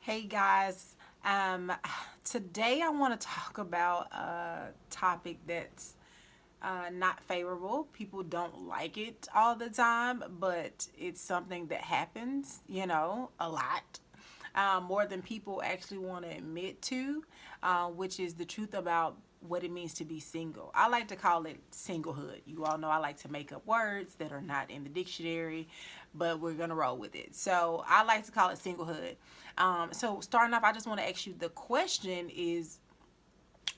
Hey guys, um, today I want to talk about a topic that's not favorable. People don't like it all the time, but it's something that happens, a lot. More than people actually want to admit to, which is the truth about what it means to be single. I like to call it singlehood. You all know I like to make up words that are not in the dictionary, but we're going to roll with it. So I like to call it singlehood. So starting off, I just want to ask you the question is,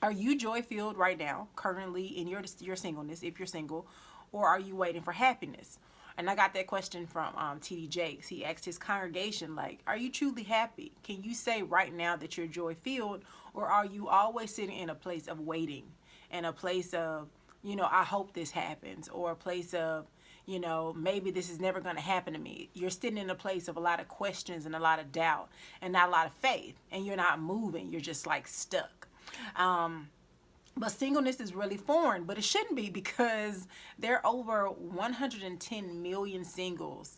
are you joy filled right now, currently in your singleness, if you're single, or are you waiting for happiness? And I got that question from TD Jakes. He asked his congregation, like, are you truly happy? Can you say right now that you're joy filled, or are you always sitting in a place of waiting, in a place of, I hope this happens, or a place of, maybe this is never going to happen to me. You're sitting in a place of a lot of questions and a lot of doubt and not a lot of faith, and you're not moving. You're just like stuck. But singleness is really foreign, but it shouldn't be because there are over 110 million singles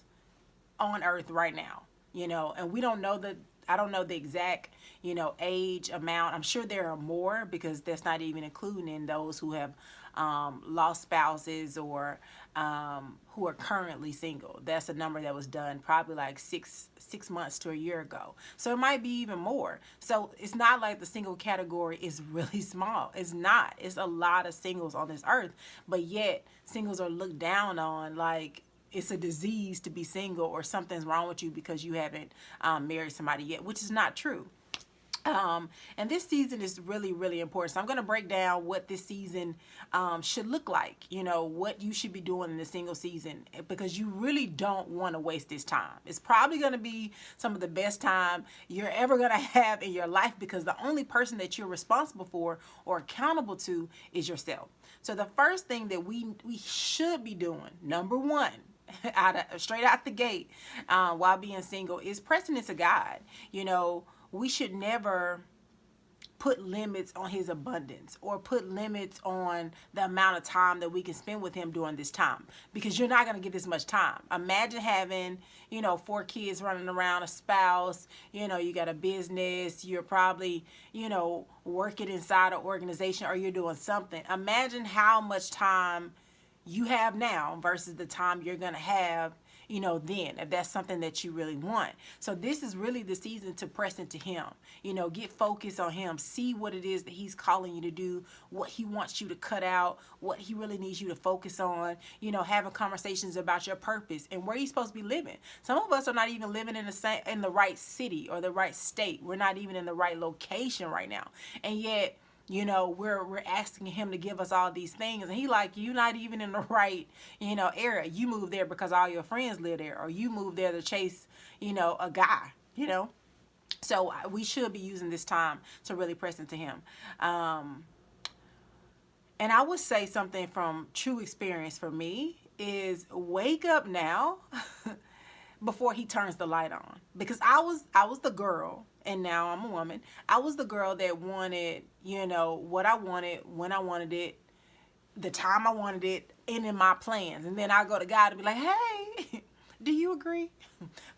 on earth right now, and we don't know I don't know the exact, age amount. I'm sure there are more because that's not even including in those who have lost spouses or who are currently single. That's a number that was done probably like six months to a year ago. So it might be even more. So it's not like the single category is really small. It's not. It's a lot of singles on this earth, but yet singles are looked down on like it's a disease to be single or something's wrong with you because you haven't married somebody yet, which is not true. And this season is really, really important. So I'm going to break down what this season should look like, what you should be doing in the single season, because you really don't want to waste this time. It's probably going to be some of the best time you're ever going to have in your life because the only person that you're responsible for or accountable to is yourself. So the first thing that we should be doing, number one, straight out the gate, while being single, is pressing into God. We should never put limits on his abundance or put limits on the amount of time that we can spend with him during this time, because you're not going to get this much time. Imagine having, 4 kids running around, a spouse, you got a business, you're probably, working inside an organization or you're doing something. Imagine how much time you have now versus the time you're going to have, then, if that's something that you really want. So this is really the season to press into him, get focused on him, see what it is that he's calling you to do, what he wants you to cut out, what he really needs you to focus on, having conversations about your purpose and where you're supposed to be living. Some of us are not even living in the right city or the right state. We're not even in the right location right now. And yet, we're asking him to give us all these things, and he like, you not even in the right, area. You moved there because all your friends live there, or you moved there to chase, a guy, So we should be using this time to really press into him. And I would say something from true experience for me is wake up now before he turns the light on, because I was the girl, and now I'm a woman. I was the girl that wanted, what I wanted, when I wanted it, the time I wanted it, and in my plans. And then I go to God and be like, hey, do you agree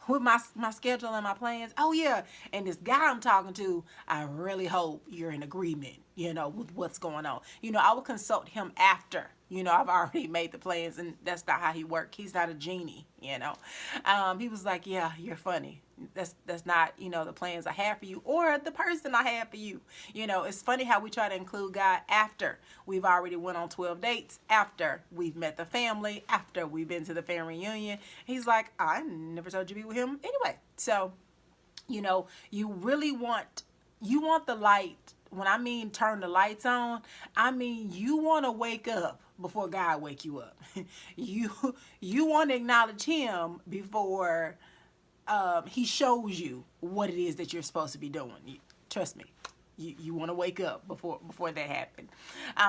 with my schedule and my plans? Oh yeah. And this guy I'm talking to, I really hope you're in agreement, with what's going on. I would consult him after, I've already made the plans, and that's not how he works. He's not a genie, He was like, yeah, you're funny. That's not, the plans I have for you or the person I have for you. It's funny how we try to include God after we've already went on 12 dates, after we've met the family, after we've been to the family reunion. He's like, I never told you to be with him anyway. So, you really want the light. When I mean turn the lights on, I mean you want to wake up before God wake you up. you want to acknowledge him before he shows you what it is that you're supposed to be doing. Trust me, you want to wake up before that happens.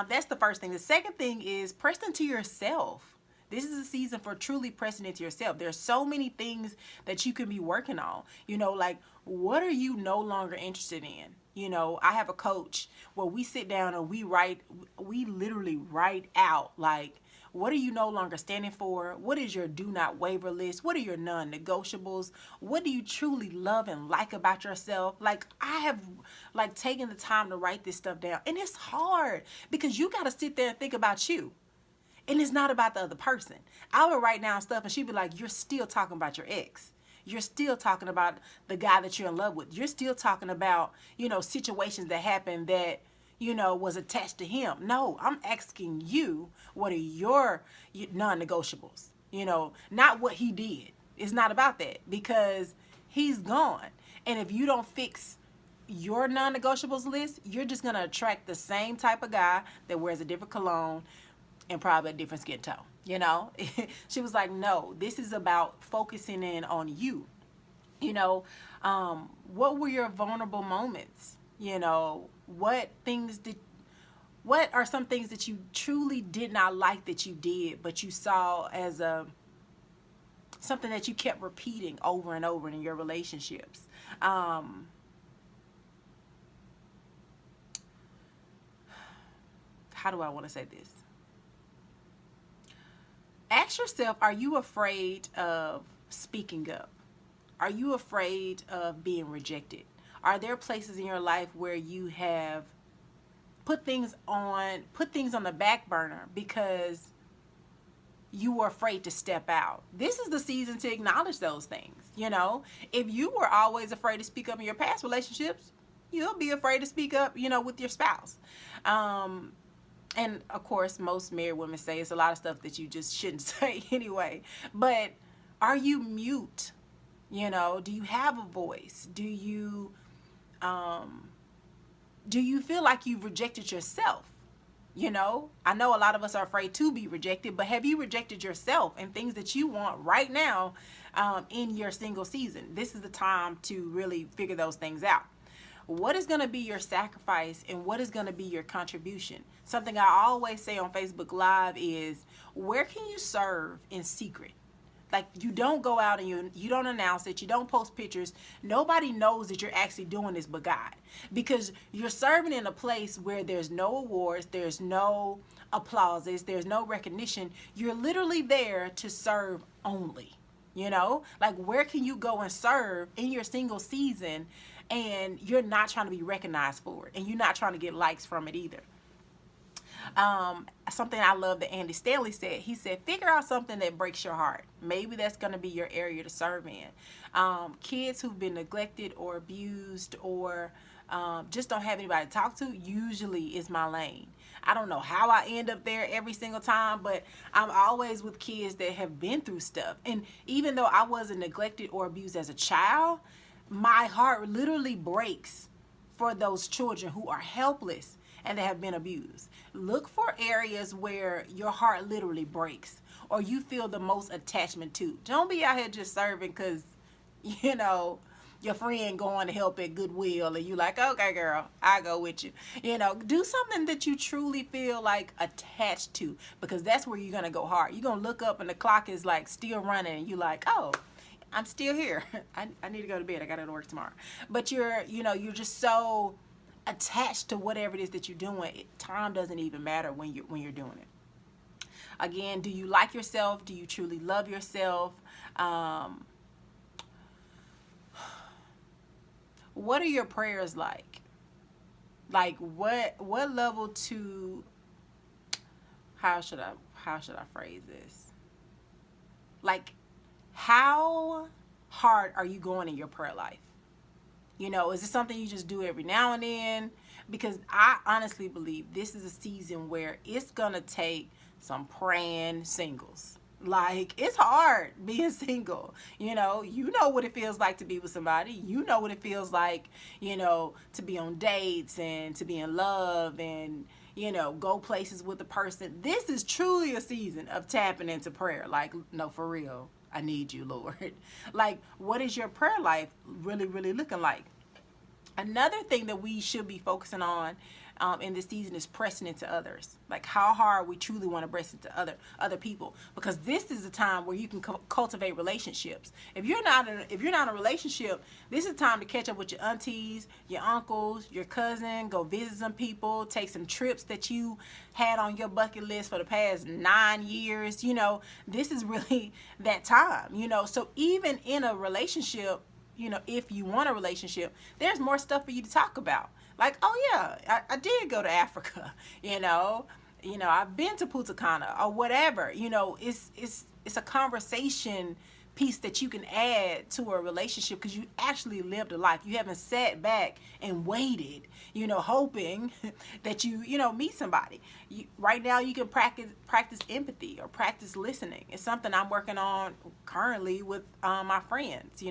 That's the first thing. The second thing is press into yourself. This is a season for truly pressing into yourself. There's so many things that you can be working on. Like, what are you no longer interested in? I have a coach where we sit down and we literally write out like What are you no longer standing for? What is your do not waver list? What are your non-negotiables? What do you truly love and like about yourself? Like, I have like taken the time to write this stuff down, and it's hard because you got to sit there and think about you. And it's not about the other person. I would write down stuff and she'd be like, you're still talking about your ex. You're still talking about the guy that you're in love with. You're still talking about, situations that happened that, was attached to him. No, I'm asking you, what are your non-negotiables? Not what he did. It's not about that because he's gone. And if you don't fix your non-negotiables list, you're just going to attract the same type of guy that wears a different cologne and probably a different skin tone. She was like, no, this is about focusing in on you. What were your vulnerable moments? What are some things that you truly did not like that you did, but you saw as something that you kept repeating over and over in your relationships? How do I want to say this? Ask yourself, are you afraid of speaking up? Are you afraid of being rejected? Are there places in your life where you have put things on the back burner because you were afraid to step out? This is the season to acknowledge those things. If you were always afraid to speak up in your past relationships, you'll be afraid to speak up, with your spouse. And of course, most married women say it's a lot of stuff that you just shouldn't say anyway. But are you mute? Do you have a voice? Do you feel like you've rejected yourself? I know a lot of us are afraid to be rejected, but have you rejected yourself and things that you want right now in your single season? This is the time to really figure those things out. What is going to be your sacrifice and what is going to be your contribution? Something I always say on Facebook Live is, where can you serve in secret? Like, you don't go out and you don't announce it. You don't post pictures. Nobody knows that you're actually doing this but God. Because you're serving in a place where there's no awards, there's no applauses, there's no recognition. You're literally there to serve only. Like, where can you go and serve in your single season and you're not trying to be recognized for it and you're not trying to get likes from it either? Something I love that Andy Stanley said. He said, figure out something that breaks your heart. Maybe that's going to be your area to serve in. Kids who've been neglected or abused or just don't have anybody to talk to usually is my lane. I don't know how I end up there every single time, but I'm always with kids that have been through stuff. And even though I wasn't neglected or abused as a child, my heart literally breaks for those children who are helpless and that have been abused. Look for areas where your heart literally breaks or you feel the most attachment to. Don't be out here just serving because, your friend going to help at Goodwill and you like, okay, girl, I go with you. Do something that you truly feel like attached to, because that's where you're going to go hard. You're going to look up and the clock is like still running and you're like, oh, I'm still here. I need to go to bed. I got to work tomorrow. But you're just so attached to whatever it is that you're doing. Time doesn't even matter when you're doing it. Again, do you like yourself? Do you truly love yourself? What are your prayers like? Like, what level to, how should I phrase this? Like, how hard are you going in your prayer life? Is it something you just do every now and then? Because I honestly believe this is a season where it's gonna take some praying singles. Like, it's hard being single. You know what it feels like to be with somebody. You know what it feels like, to be on dates and to be in love and, go places with a person. This is truly a season of tapping into prayer. Like, no, for real. I need you, Lord. Like, what is your prayer life really, really looking like? Another thing that we should be focusing on in this season is pressing into others. Like how hard we truly want to press into other people, because this is the time where you can cultivate relationships. If you're not in a relationship, this is time to catch up with your aunties, your uncles, your cousin, go visit some people, take some trips that you had on your bucket list for the past 9 years. This is really that time. So even in a relationship, if you want a relationship, there's more stuff for you to talk about. Like, oh yeah, I did go to Africa. I've been to Punta Cana or whatever. It's a conversation piece that you can add to a relationship, because you actually lived a life. You haven't sat back and waited, hoping that you meet somebody. Right now you can practice empathy or practice listening. It's something I'm working on currently with my friends.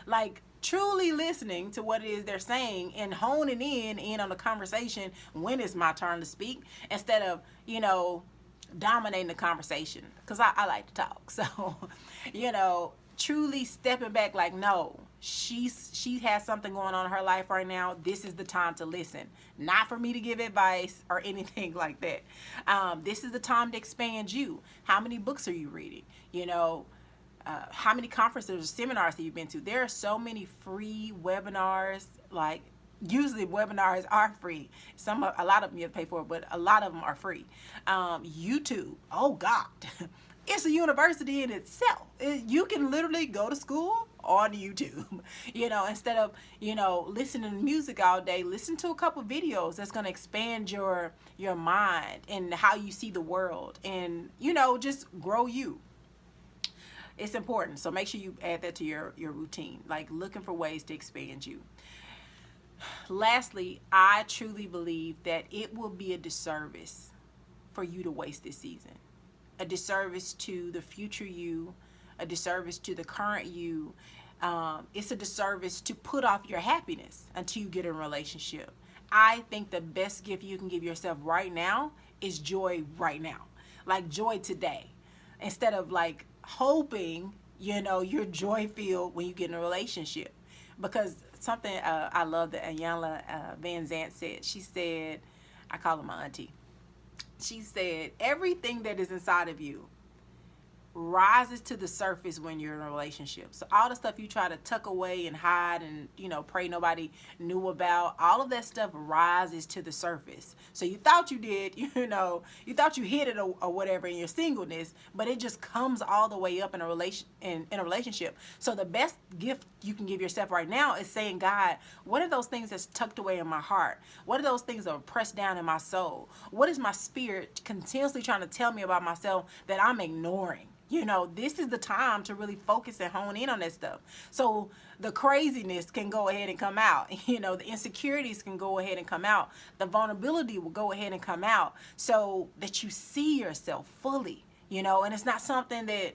Like truly listening to what it is they're saying and honing in on the conversation when it's my turn to speak, instead of dominating the conversation, because I like to talk. So truly stepping back, like, no, she has something going on in her life right now. This is the time to listen, not for me to give advice or anything like that. This is the time to expand you. How many books are you reading? How many conferences or seminars have you been to? There are so many free webinars. Like, usually webinars are free. A lot of them you have to pay for, but a lot of them are free. YouTube, oh God, it's a university in itself. You can literally go to school on YouTube. Instead of listening to music all day, listen to a couple videos that's going to expand your mind and how you see the world, and just grow you. It's important. So make sure you add that to your routine, like looking for ways to expand you. Lastly, I truly believe that it will be a disservice for you to waste this season. A disservice to the future you, a disservice to the current you. It's a disservice to put off your happiness until you get in a relationship. I think the best gift you can give yourself right now is joy right now. Like joy today. Instead of like hoping, you're joy filled when you get in a relationship. Because something I love that Ayanna Van Zant said. She said, I call her my auntie. She said, everything that is inside of you rises to the surface when you're in a relationship. So all the stuff you try to tuck away and hide and pray nobody knew about, all of that stuff rises to the surface. So you thought you did, you thought you hid it or whatever in your singleness, but it just comes all the way up in a relationship. So the best gift you can give yourself right now is saying, God, what are those things that's tucked away in my heart? What are those things that are pressed down in my soul? What is my spirit continuously trying to tell me about myself that I'm ignoring? This is the time to really focus and hone in on that stuff. So the craziness can go ahead and come out. The insecurities can go ahead and come out. The vulnerability will go ahead and come out, so that you see yourself fully, and it's not something that,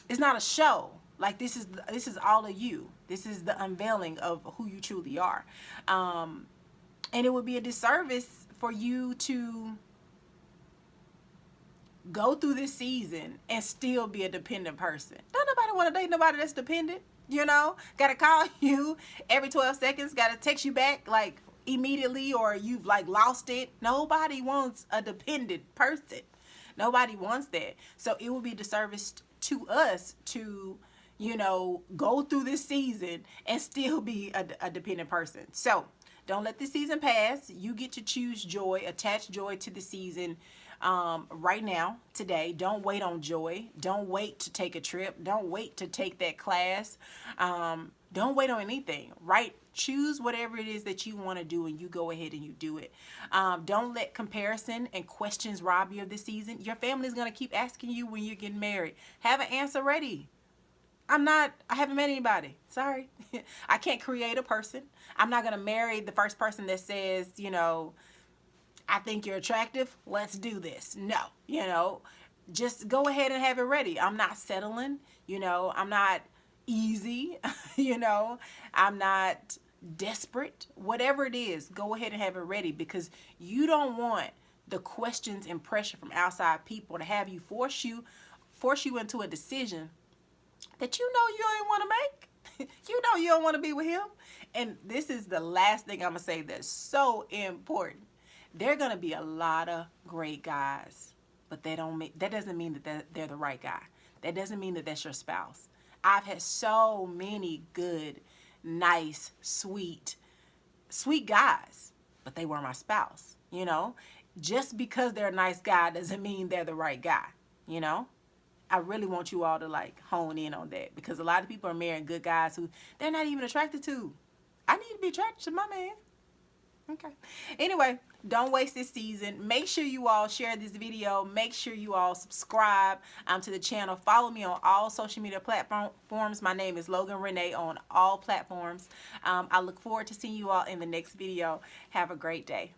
it's not a show. Like this is all of you. This is the unveiling of who you truly are. And it would be a disservice for you to go through this season and still be a dependent person. Don't nobody want to date nobody that's dependent. Gotta call you every 12 seconds, gotta text you back like immediately, or you've like lost it. Nobody wants a dependent person. Nobody wants that. So it will be a disservice to us to go through this season and still be a dependent person. So don't let this season pass. You get to choose joy, attach joy to the season right now, today. Don't wait on joy. Don't wait to take a trip. Don't wait to take that class. Don't wait on anything, right? Choose whatever it is that you want to do, and you go ahead and you do it. Don't let comparison and questions rob you of this season. Your family is going to keep asking you when you're getting married. Have an answer ready. I haven't met anybody. Sorry. I can't create a person. I'm not going to marry the first person that says, I think you're attractive. Let's do this. No, just go ahead and have it ready. I'm not settling. I'm not easy. I'm not desperate. Whatever it is, go ahead and have it ready, because you don't want the questions and pressure from outside people to have you force you into a decision that you ain't want to make. You know you don't want to be with him. And this is the last thing I'm going to say that's so important. There are going to be a lot of great guys, but that doesn't mean that they're the right guy. That doesn't mean that that's your spouse. I've had so many good, nice, sweet guys, but they were my spouse, you know? Just because they're a nice guy doesn't mean they're the right guy, you know? I really want you all to like hone in on that, because a lot of people are marrying good guys who they're not even attracted to. I need to be attracted to my man. Okay. Anyway, don't waste this season. Make sure you all share this video. Make sure you all subscribe to the channel. Follow me on all social media platforms. My name is Logan Renee on all platforms. I look forward to seeing you all in the next video. Have a great day.